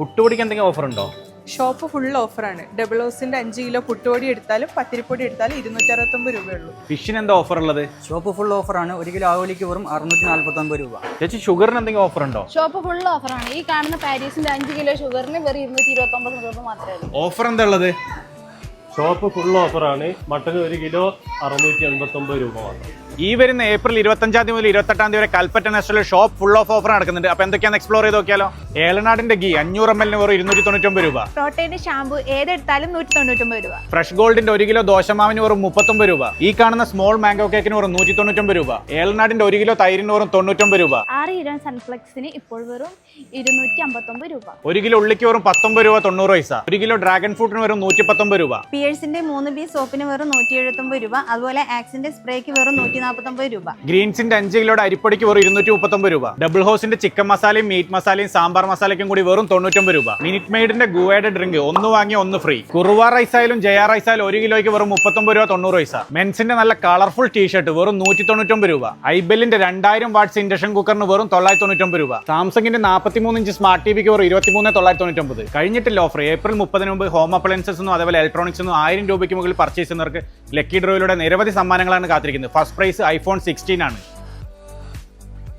പുട്ടുപൊടിക്ക് എന്തെങ്കിലും ഓഫർ ഉണ്ടോ? Shop full ഓഫറാണ്. ഡബിൾ ഹൗസിന്റെ 5 കിലോ പുട്ടുപൊടി എടുത്താലും പത്തിരിപ്പൊടി എടുത്താലും 269 രൂപയുള്ളൂ. ഫിഷിന് എന്താ ഓഫർ ഉള്ളത്? ഷോപ്പ് ഫുൾ ഓഫറാണ്. 1 കിലോ ആവോലിക്ക് വെറും 649 രൂപ. ചേച്ചി ഷുഗറിന് എന്തെങ്കിലും ഓഫർ ഉണ്ടോ? ഷോപ്പ് ഫുൾ ഓഫറാണ്. ഈ കാണുന്ന പാരീസിന്റെ 5 കിലോ ഷുഗറിന് വെറും 229 രൂപ മാത്രമേ ഉള്ളൂ. ഓഫർ എന്താ ഉള്ളത്? ഷോപ്പ് ഫുൾ ഓഫറാണ്. മട്ടൺ 1 കിലോ 689 രൂപ മാത്രം. ഈ വരുന്ന ഏപ്രിൽ 25 മുതൽ 28 വരെ കൽപ്പറ്റ നെസ്റ്റലിൽ ഷോപ്പ് ഫുൾ ഓഫ് ഓഫർ നടക്കുന്നുണ്ട്. അപ്പൊ എന്തൊക്കെയാണ് എക്സ്പ്ലോർ ചെയ്ത് നോക്കിയാലോ? ഏലനാടിന്റെ ഗീ 500 ml വെറും 299 രൂപ. പ്രോട്ടീൻ ഷാമ്പു ഏതെടുത്താലും 199 രൂപ. ഫ്രഷ് ഗോൾഡിന്റെ 1 കിലോ ദോശമാവിന് വെറും 39 രൂപ. ഈ കാണുന്ന സ്മോൾ മാംഗോ കേക്കിന് വെറും 199 രൂപ. ഏലനാടിന്റെ 1 കിലോ തൈരിന് വെറും 99 രൂപ. 6 കിലോ സൺഫ്ലക്സിന് ഇപ്പോൾ വെറും 259 രൂപ. 1 കിലോ ഉള്ളിക്ക് വെറും 19 രൂപ 90 പൈസ. 1 കിലോ ഡ്രാഗൺ ഫ്രൂട്ടിന് വെറും 119 രൂപ. പിയേഴ്സിന്റെ 3 പീസ് സോപ്പിന് വെറും 179 രൂപ. അതുപോലെ ആക്സിന്റെ സ്പ്രേക്ക് വെറും 149 രൂപ. ഗ്രീൻസിന്റെ 5 കിലോയുടെ അരിപ്പൊടിക്ക് വെറും 239 രൂപ. ഡബിൾ ഹൗസിന്റെ ചിക്കൻ മസാലയും മീറ്റ് മസാലയും സാമ്പാർ മസാലയ്ക്കും കൂടി വെറും 99 രൂപ. മിനിറ്റ് മെയ്ഡിന്റെ ഗുവയുടെ ഡ്രിങ്ക് ഒന്ന് വാങ്ങിയ ഒന്ന് ഫ്രീ. കുറുവ റൈസ് ആയാലും ജയ റൈസ് ആയാലും 1 കിലോയ്ക്ക് വെറും 39 രൂപ 90 പൈസ. മെൻസിന്റെ നല്ല കളർഫുൾ ടീഷർട്ട് വെറും 199 രൂപ. ഐബെല്ലിന്റെ 2000 വാട്ട്സ് ഇൻഡക്ഷൻ കുക്കറിന് വെറും 999 രൂപ. സാംസങ്ങിന്റെ 43 ഇഞ്ച് സ്മാർട്ട് ടിവിക്ക് വെറും 23,999. കഴിഞ്ഞിട്ടില്ല ഓഫർ. ഏപ്രിൽ 30 മുമ്പ് ഹോം അപ്ലയൻസസ് അതേപോലെ ഇലക്ട്രോണിക്സ് 1000 രൂപയ്ക്ക് മുകളിൽ പർച്ചേസ് ചെയ്യുന്നവർക്ക് ലക്കി ഡ്രോയിലൂടെ നിരവധി സമ്മാനങ്ങളാണ് കാത്തിരിക്കുന്നത്. ഫസ്റ്റ് പ്രൈസ് iPhone 16 ആണ്.